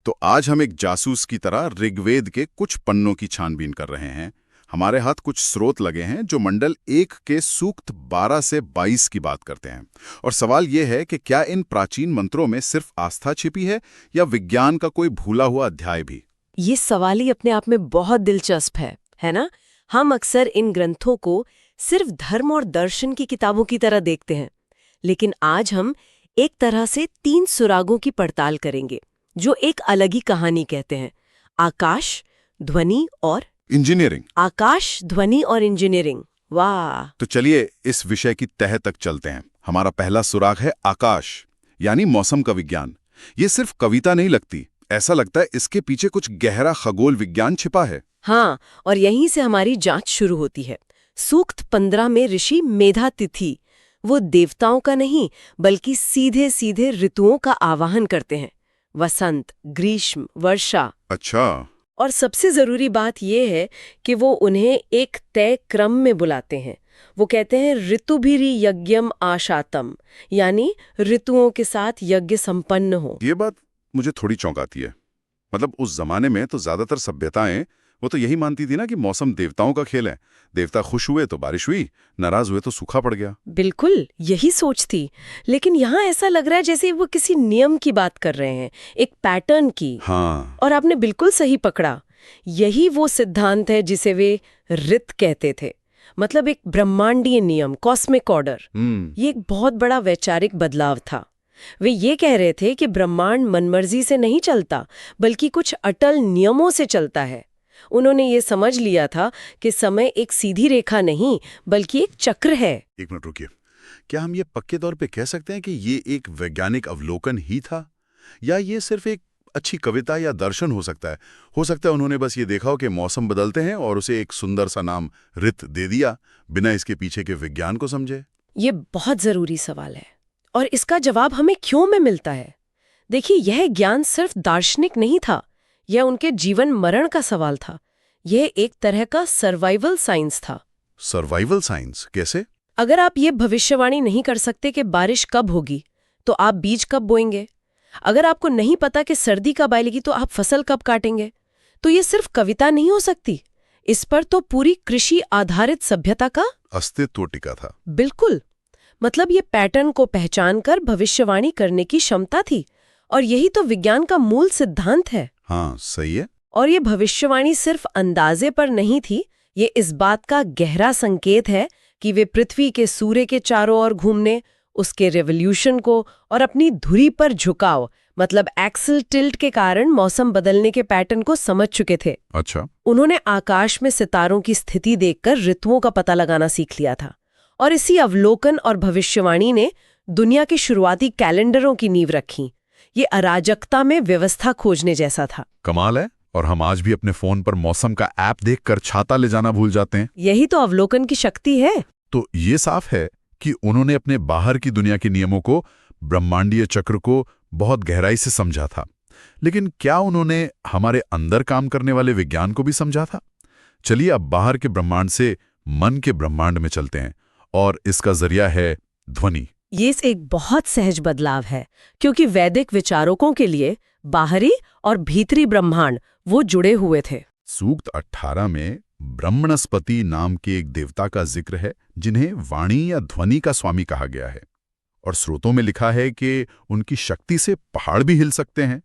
तो आज हम एक जासूस की तरह ऋग्वेद के कुछ पन्नों की छानबीन कर रहे हैं। हमारे हाथ कुछ स्रोत लगे हैं जो मंडल 1 के सूक्त 12 से 22 की बात करते हैं। और सवाल यह है कि क्या इन प्राचीन मंत्रों में सिर्फ आस्था छिपी है या विज्ञान का कोई भूला हुआ अध्याय भी? ये सवाल ही अपने आप में बहुत दिलचस्प है ना? हम अक्सर इन ग्रंथों को सिर्फ धर्म और दर्शन की किताबों की तरह देखते हैं, लेकिन आज हम एक तरह से 3 सुरागों की पड़ताल करेंगे जो एक अलग ही कहानी कहते हैं। आकाश, ध्वनि और इंजीनियरिंग। आकाश, ध्वनि और इंजीनियरिंग। वाह! तो चलिए इस विषय की तह तक चलते हैं। हमारा पहला सुराग है आकाश, यानी मौसम का विज्ञान। ये सिर्फ कविता नहीं लगती, ऐसा लगता है इसके पीछे कुछ गहरा खगोल विज्ञान छिपा है। हाँ, और यहीं से हमारी जांच शुरू होती है। सूक्त 15 में ऋषि मेधातिथि वो देवताओं का नहीं बल्कि सीधे सीधे ऋतुओं का आवाहन करते हैं। वसंत, ग्रीष्म, वर्षा। अच्छा। और सबसे जरूरी बात यह है कि वो उन्हें एक तय क्रम में बुलाते हैं। वो कहते हैं ऋतुभिरी यज्ञम आशातम, यानी ऋतुओं के साथ यज्ञ संपन्न हो। ये बात मुझे थोड़ी चौंकाती है। मतलब उस जमाने में तो ज्यादातर सभ्यताएं वो तो यही मानती थी ना कि मौसम देवताओं का खेल है। देवता खुश हुए तो बारिश हुई, नाराज हुए तो सूखा पड़ गया। बिल्कुल यही सोच थी, लेकिन यहाँ ऐसा लग रहा है जैसे वो किसी नियम की बात कर रहे हैं, एक पैटर्न की। हाँ। और आपने बिल्कुल सही पकड़ा, यही वो सिद्धांत है जिसे वे ऋत कहते थे। मतलब एक ब्रह्मांडीय नियम, कॉस्मिक ऑर्डर। ये एक बहुत बड़ा वैचारिक बदलाव था। वे ये कह रहे थे कि ब्रह्मांड मनमर्जी से नहीं चलता, बल्कि कुछ अटल नियमों से चलता है। उन्होंने ये समझ लिया था कि समय एक सीधी रेखा नहीं बल्कि एक चक्र है। एक मिनट रुकिए, क्या हम ये पक्के तौर पे कह सकते हैं कि ये एक वैज्ञानिक अवलोकन ही था, या ये सिर्फ एक अच्छी कविता या दर्शन हो सकता है? हो सकता है उन्होंने बस ये देखा हो कि मौसम बदलते हैं और उसे एक सुंदर सा नाम ऋत दे दिया, बिना इसके पीछे के विज्ञान को समझे। ये बहुत जरूरी सवाल है, और इसका जवाब हमें क्यों में मिलता है। देखिए, यह ज्ञान सिर्फ दार्शनिक नहीं था, यह उनके जीवन मरण का सवाल था। यह एक तरह का सर्वाइवल साइंस था। सर्वाइवल साइंस कैसे? अगर आप ये भविष्यवाणी नहीं कर सकते कि बारिश कब होगी, तो आप बीज कब बोएंगे? अगर आपको नहीं पता कि सर्दी कब आएगी, तो आप फसल कब काटेंगे? तो ये सिर्फ कविता नहीं हो सकती, इस पर तो पूरी कृषि आधारित सभ्यता का अस्तित्व टिका था। बिल्कुल। मतलब ये पैटर्न को पहचान कर भविष्यवाणी करने की क्षमता थी, और यही तो विज्ञान का मूल सिद्धांत है। हाँ, सही है। और ये भविष्यवाणी सिर्फ अंदाजे पर नहीं थी, ये इस बात का गहरा संकेत है कि वे पृथ्वी के सूर्य के चारों ओर घूमने, उसके रेवोल्यूशन को और अपनी धुरी पर झुकाव, मतलब एक्सल टिल्ट के कारण मौसम बदलने के पैटर्न को समझ चुके थे। अच्छा। उन्होंने आकाश में सितारों की स्थिति देखकर ऋतुओं का पता लगाना सीख लिया था, और इसी अवलोकन और भविष्यवाणी ने दुनिया के शुरुआती कैलेंडरों की नींव रखी। ये अराजकता में व्यवस्था खोजने जैसा था। कमाल है। और हम आज भी अपने फोन पर मौसम का ऐप देखकर छाता ले जाना भूल जाते हैं। यही तो अवलोकन की शक्ति है। तो ये साफ है कि उन्होंने अपने बाहर की दुनिया के नियमों को, ब्रह्मांडीय चक्र को बहुत गहराई से समझा था। लेकिन क्या उन्होंने हमारे अंदर काम करने वाले विज्ञान को भी समझा था? चलिए अब बाहर के ब्रह्मांड से मन के ब्रह्मांड में चलते हैं, और इसका जरिया है ध्वनि। ये एक बहुत सहज बदलाव है, क्योंकि वैदिक विचारकों के लिए बाहरी और भीतरी ब्रह्मांड वो जुड़े हुए थे। सूक्त 18 में ब्रह्मणस्पति नाम के एक देवता का जिक्र है, जिन्हें वाणी या ध्वनि का स्वामी कहा गया है। और स्रोतों में लिखा है कि उनकी शक्ति से पहाड़ भी हिल सकते हैं।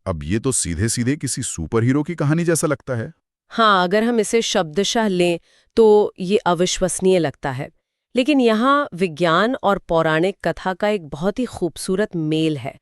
अब ये तो सीधे सीधे किसी सुपर हीरो की कहानी जैसा लगता है। हाँ, अगर हम इसे शब्दशः लें तो ये अविश्वसनीय लगता है, लेकिन यहाँ विज्ञान और पौराणिक कथा का एक बहुत ही खूबसूरत मेल है।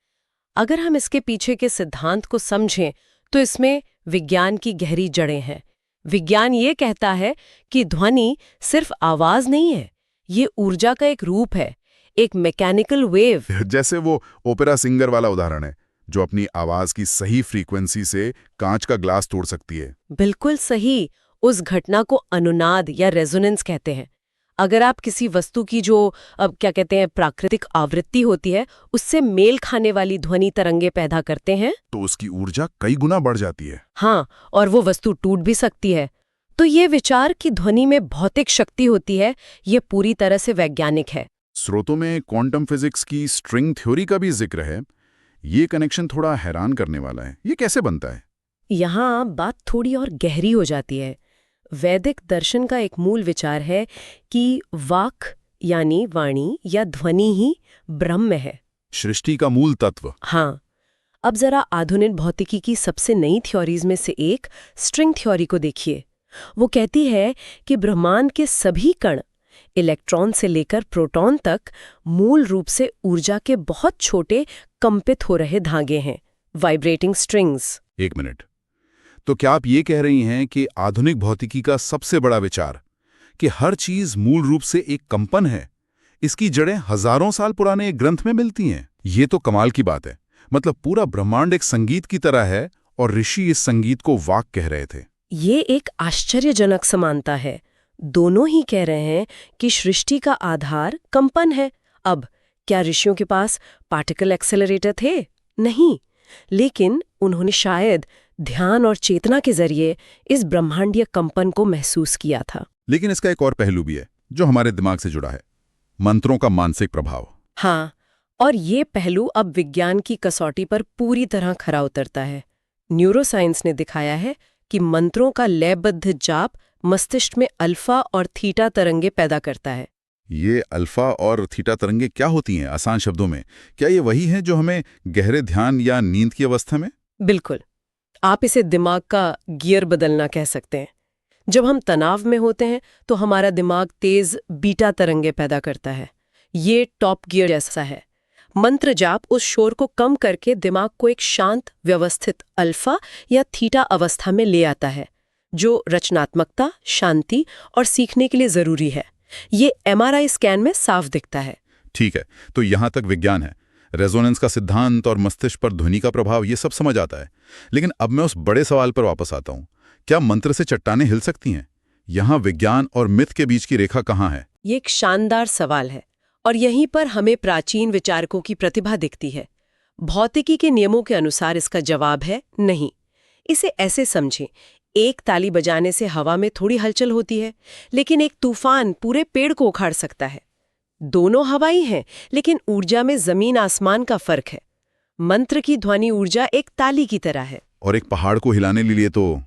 अगर हम इसके पीछे के सिद्धांत को समझें तो इसमें विज्ञान की गहरी जड़ें हैं। विज्ञान ये कहता है कि ध्वनि सिर्फ आवाज नहीं है, ये ऊर्जा का एक रूप है, एक मैकेनिकल वेव। जैसे वो ओपेरा सिंगर वाला उदाहरण है, जो अपनी आवाज की सही फ्रीक्वेंसी से कांच का ग्लास तोड़ सकती है। बिल्कुल सही। उस घटना को अनुनाद या रेजोनेंस कहते हैं। अगर आप किसी वस्तु की जो अब क्या कहते हैं प्राकृतिक आवृत्ति होती है, उससे मेल खाने वाली ध्वनि तरंगे पैदा करते हैं, तो उसकी ऊर्जा कई गुना बढ़ जाती है। हाँ, और वो वस्तु टूट भी सकती है। तो ये विचार कि ध्वनि में भौतिक शक्ति होती है, ये पूरी तरह से वैज्ञानिक है। स्रोतों में क्वांटम फिजिक्स की स्ट्रिंग थ्योरी का भी जिक्र है। ये कनेक्शन थोड़ा हैरान करने वाला है। ये कैसे बनता है? यहाँ बात थोड़ी और गहरी हो जाती है। वैदिक दर्शन का एक मूल विचार है कि वाक यानी वाणी या ध्वनि ही ब्रह्म है। सृष्टि का मूल तत्व। हाँ। अब जरा आधुनिक भौतिकी की सबसे नई थ्योरीज में से एक स्ट्रिंग थ्योरी को देखिए। वो कहती है कि ब्रह्मांड के सभी कण, इलेक्ट्रॉन से लेकर प्रोटॉन तक, मूल रूप से ऊर्जा के बहुत छोटे कंपित हो रहे धागे हैं, वाइब्रेटिंग स्ट्रिंग्स। एक मिनट, तो क्या आप ये कह रही हैं कि आधुनिक भौतिकी का सबसे बड़ा विचार कि हर चीज मूल रूप से एक कंपन है, इसकी जड़ें हजारों साल पुराने एक ग्रंथ में मिलती हैं? ये तो कमाल की बात है। मतलब पूरा ब्रह्मांड एक संगीत की तरह है और ऋषि इस संगीत को वाक कह रहे थे। ये एक आश्चर्यजनक समानता है। दोनों ही कह रहे हैं कि सृष्टि का आधार कंपन है। अब क्या ऋषियों के पास पार्टिकल एक्सेलरेटर थे? नहीं, लेकिन उन्होंने शायद ध्यान और चेतना के जरिए इस ब्रह्मांडीय कंपन को महसूस किया था। लेकिन इसका एक और पहलू भी है जो हमारे दिमाग से जुड़ा है, मंत्रों का मानसिक प्रभाव। हाँ, और ये पहलू अब विज्ञान की कसौटी पर पूरी तरह खरा उतरता है। न्यूरोसाइंस ने दिखाया है कि मंत्रों का लयबद्ध जाप मस्तिष्क में अल्फा और थीटा तरंगे पैदा करता है। ये अल्फा और थीटा तरंगे क्या होती हैं? आसान शब्दों में, क्या ये वही हैं जो हमें गहरे ध्यान या नींद की अवस्था में? बिल्कुल, आप इसे दिमाग का गियर बदलना कह सकते हैं। जब हम तनाव में होते हैं तो हमारा दिमाग तेज बीटा तरंगे पैदा करता है। ये टॉप गियर जैसा है। मंत्र जाप उस शोर को कम करके दिमाग को एक शांत, व्यवस्थित अल्फा या थीटा अवस्था में ले आता है, जो रचनात्मकता, शांति और सीखने के लिए जरूरी है। ये MRI स्कैन में साफ दिखता है। ठीक है, तो यहां तक विज्ञान है, रेजोनेंस का सिद्धांत और मस्तिष्क पर ध्वनि का प्रभाव, ये सब समझ आता है। लेकिन अब मैं उस बड़े सवाल पर वापस आता हूं, क्या मंत्र से चट्टानें हिल सकती हैं? यहां विज्ञान और मिथ के बीच की रेखा कहां है? ये एक शानदार सवाल है और यहीं पर हमें प्राचीन विचारकों की प्रतिभा दिखती है। भौतिकी के नियमों के अनुसार इसका जवाब है नहीं। इसे ऐसे समझें, एक ताली बजाने से हवा में थोड़ी हलचल होती है, लेकिन एक तूफान पूरे पेड़ को उखाड़ सकता है। दोनों हवाई हैं, लेकिन ऊर्जा में जमीन आसमान का फर्क है। मंत्र की ध्वनि ऊर्जा एक ताली की तरह है। और एक पहाड़ को हिलाने के लिए तो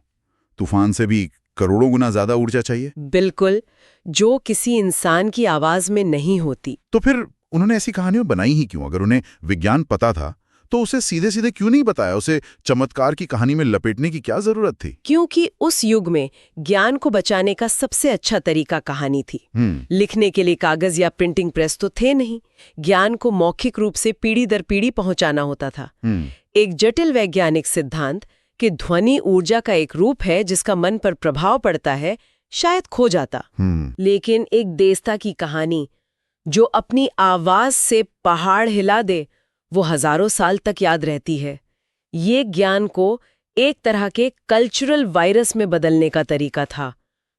तूफान से भी करोड़ों गुना ज्यादा ऊर्जा चाहिए। बिल्कुल, जो किसी इंसान की आवाज में नहीं होती। तो फिर उन्होंने ऐसी कहानियां बनाई ही क्यों? अगर उन्हें विज्ञान पता था तो उसे सीधे सीधे क्यों नहीं बताया? उसे चमत्कार की कहानी में लपेटने की क्या जरूरत थी? क्योंकि उस युग में ज्ञान को बचाने का सबसे अच्छा तरीका कहानी थी। लिखने के लिए कागज या प्रिंटिंग प्रेस तो थे नहीं। ज्ञान को मौखिक रूप से पीढ़ी दर पीढ़ी पहुंचाना होता था। एक जटिल वैज्ञानिक सिद्धांत कि ध्वनि ऊर्जा का एक रूप है जिसका मन पर प्रभाव पड़ता है, शायद खो जाता। लेकिन एक देवता की कहानी जो अपनी आवाज से पहाड़ हिला दे, वो हजारों साल तक याद रहती है। ये ज्ञान को एक तरह के कल्चरल वायरस में बदलने का तरीका था,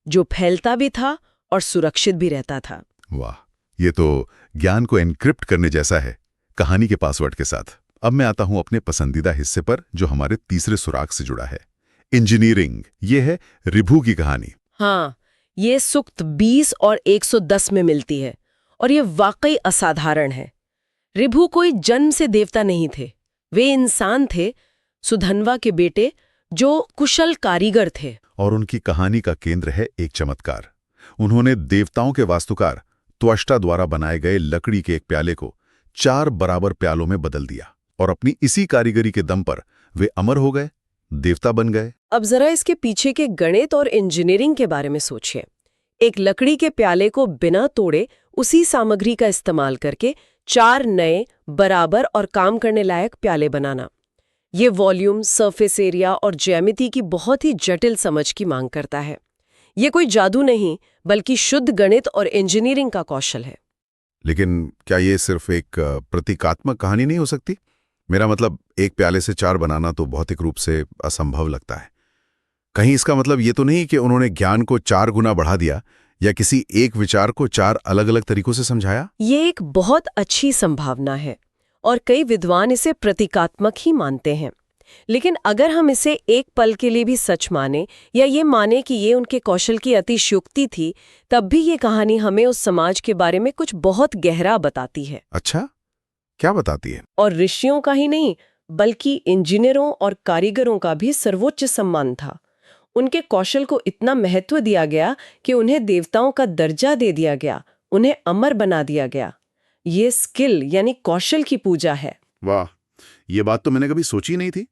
जो फैलता भी था और सुरक्षित भी रहता था। वाह, ये तो ज्ञान को एन्क्रिप्ट करने जैसा है, कहानी के पासवर्ड के साथ। अब मैं आता हूं अपने पसंदीदा हिस्से पर, जो हमारे तीसरे सुराग से जुड़ा है, इंजीनियरिंग। ये है ऋभु की कहानी। हाँ, ये सूक्त 20 और 110 में मिलती है और ये वाकई असाधारण है। ऋभु कोई जन्म से देवता नहीं थे, वे इंसान थे, सुधन्वा के बेटे, जो कुशल कारीगर थे। और उनकी कहानी का केंद्र है एक चमत्कार। उन्होंने देवताओं के वास्तुकार त्वष्टा द्वारा बनाए गए लकड़ी के एक प्याले को 4 बराबर प्यालों में बदल दिया, और अपनी इसी कारीगरी के दम पर वे अमर हो गए, देवता बन गए। अब जरा इसके पीछे के गणित और इंजीनियरिंग के बारे में सोचिए। एक लकड़ी के प्याले को बिना तोड़े उसी सामग्री का इस्तेमाल करके 4 नए, बराबर और काम करने लायक प्याले बनाना, ये वॉल्यूम, सरफेस एरिया और ज्यामिति की बहुत ही जटिल समझ की मांग करता है। ये कोई जादू नहीं, बल्कि शुद्ध गणित और इंजीनियरिंग का कौशल है। लेकिन क्या ये सिर्फ एक प्रतीकात्मक कहानी नहीं हो सकती? मेरा मतलब, एक प्याले से 4 बनाना तो भौतिक रूप से असंभव लगता है। कहीं इसका मतलब ये तो नहीं कि उन्होंने ज्ञान को 4 गुना बढ़ा दिया या किसी एक विचार को 4 अलग-अलग तरीकों से समझाया? ये एक बहुत अच्छी संभावना है और कई विद्वान इसे प्रतीकात्मक ही मानते हैं। लेकिन अगर हम इसे एक पल के लिए भी सच माने या ये माने कि ये उनके कौशल की अतिशयोक्ति थी, तब भी ये कहानी हमें उस समाज के बारे में कुछ बहुत गहरा बताती है। अच्छा, क्या बताती है? और ऋषियों का ही नहीं बल्कि इंजीनियरों और कारीगरों का भी सर्वोच्च सम्मान था। उनके कौशल को इतना महत्व दिया गया कि उन्हें देवताओं का दर्जा दे दिया गया, उन्हें अमर बना दिया गया। ये स्किल यानी कौशल की पूजा है। वाह, ये बात तो मैंने कभी सोची नहीं थी।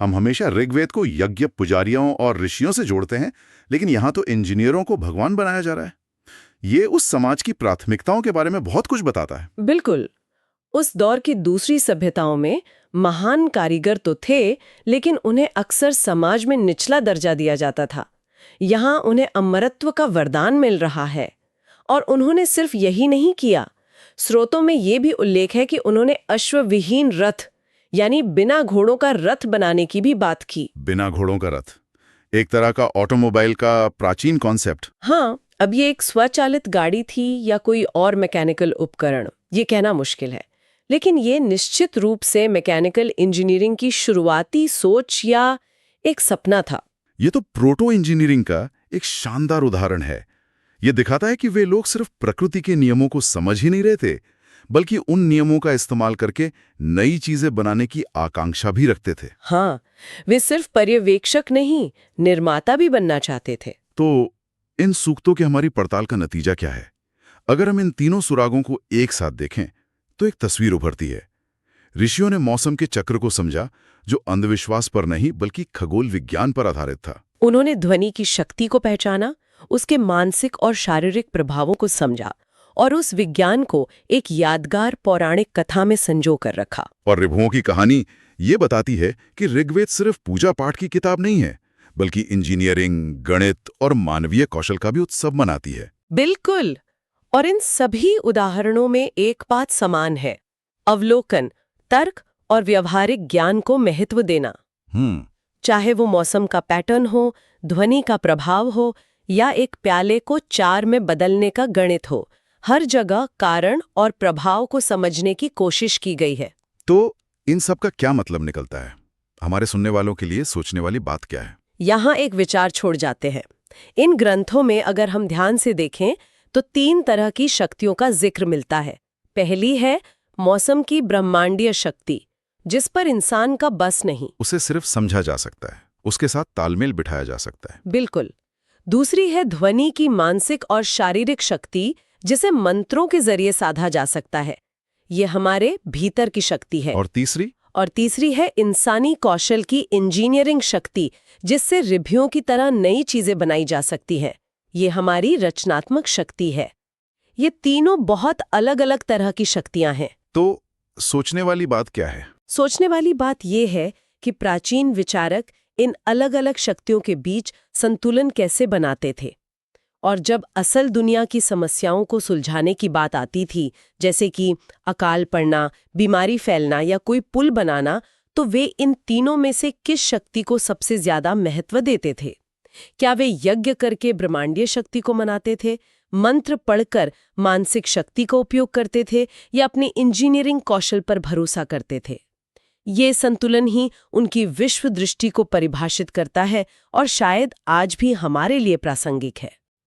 हम हमेशा ऋग्वेद को यज्ञ पुजारियों और ऋषियों से जोड़ते हैं, लेकिन यहाँ तो इंजीनियरों को भगवान बनाया जा रहा है। ये उस समाज की प्राथमिकताओं के बारे में बहुत कुछ बताता है। बिल्कुल। उस दौर की दूसरी सभ्यताओं में महान कारीगर तो थे, लेकिन उन्हें अक्सर समाज में निचला दर्जा दिया जाता था। यहाँ उन्हें अमरत्व का वरदान मिल रहा है। और उन्होंने सिर्फ यही नहीं किया, स्रोतों में ये भी उल्लेख है कि उन्होंने अश्वविहीन रथ यानी बिना घोड़ों का रथ बनाने की भी बात की। बिना घोड़ों का रथ, एक तरह का ऑटोमोबाइल का प्राचीन कॉन्सेप्ट। हाँ, अब ये एक स्वचालित गाड़ी थी या कोई और मैकेनिकल उपकरण, ये कहना मुश्किल है, लेकिन ये निश्चित रूप से मैकेनिकल इंजीनियरिंग की शुरुआती सोच या एक सपना था। ये तो प्रोटो इंजीनियरिंग का एक शानदार उदाहरण है। ये दिखाता है कि वे लोग सिर्फ प्रकृति के नियमों को समझ ही नहीं रहे थे, बल्कि उन नियमों का इस्तेमाल करके नई चीजें बनाने की आकांक्षा भी रखते थे। हाँ, वे सिर्फ पर्यवेक्षक नहीं, निर्माता भी बनना चाहते थे। तो इन सूक्तों की हमारी पड़ताल का नतीजा क्या है? अगर हम इन तीनों सुरागों को एक साथ देखें तो एक तस्वीर उभरती है। ऋषियों ने मौसम के चक्र को समझा, जो अंधविश्वास पर नहीं बल्कि खगोल विज्ञान पर आधारित था। उन्होंने ध्वनि की शक्ति को पहचाना, उसके मानसिक और शारीरिक प्रभावों को समझा और उस विज्ञान को एक यादगार पौराणिक कथा में संजो कर रखा। और ऋभुओं की कहानी ये बताती है कि ऋग्वेद सिर्फ पूजा पाठ की किताब नहीं है, बल्कि इंजीनियरिंग, गणित और मानवीय कौशल का भी उत्सव मनाती है। बिल्कुल। और इन सभी उदाहरणों में एक बात समान है, अवलोकन, तर्क और व्यवहारिक ज्ञान को महत्व देना। चाहे वो मौसम का पैटर्न हो, ध्वनि का प्रभाव हो या एक प्याले को 4 में बदलने का गणित हो, हर जगह कारण और प्रभाव को समझने की कोशिश की गई है। तो इन सब का क्या मतलब निकलता है? हमारे सुनने वालों के लिए सोचने वाली बात क्या है? यहाँ एक विचार छोड़ जाते हैं। इन ग्रंथों में अगर हम ध्यान से देखें तो 3 तरह की शक्तियों का जिक्र मिलता है। पहली है मौसम की ब्रह्मांडीय शक्ति, जिस पर इंसान का बस नहीं, उसे सिर्फ समझा जा सकता है, उसके साथ तालमेल बिठाया जा सकता है। बिल्कुल। दूसरी है ध्वनि की मानसिक और शारीरिक शक्ति, जिसे मंत्रों के जरिए साधा जा सकता है, ये हमारे भीतर की शक्ति है। और तीसरी है इंसानी कौशल की इंजीनियरिंग शक्ति, जिससे ऋभुओं की तरह नई चीजें बनाई जा सकती हैं, ये हमारी रचनात्मक शक्ति है। ये तीनों बहुत अलग अलग तरह की शक्तियां हैं। तो सोचने वाली बात क्या है? सोचने वाली बात यह है कि प्राचीन विचारक इन अलग अलग शक्तियों के बीच संतुलन कैसे बनाते थे, और जब असल दुनिया की समस्याओं को सुलझाने की बात आती थी, जैसे कि अकाल पड़ना, बीमारी फैलना या कोई पुल बनाना, तो वे इन तीनों में से किस शक्ति को सबसे ज्यादा महत्व देते थे? क्या वे यज्ञ करके ब्रह्मांडीय शक्ति को मनाते थे, मंत्र पढ़कर मानसिक शक्ति का उपयोग करते थे, या अपनी इंजीनियरिंग कौशल पर भरोसा करते थे? ये संतुलन ही उनकी विश्व दृष्टि को परिभाषित करता है और शायद आज भी हमारे लिए प्रासंगिक है।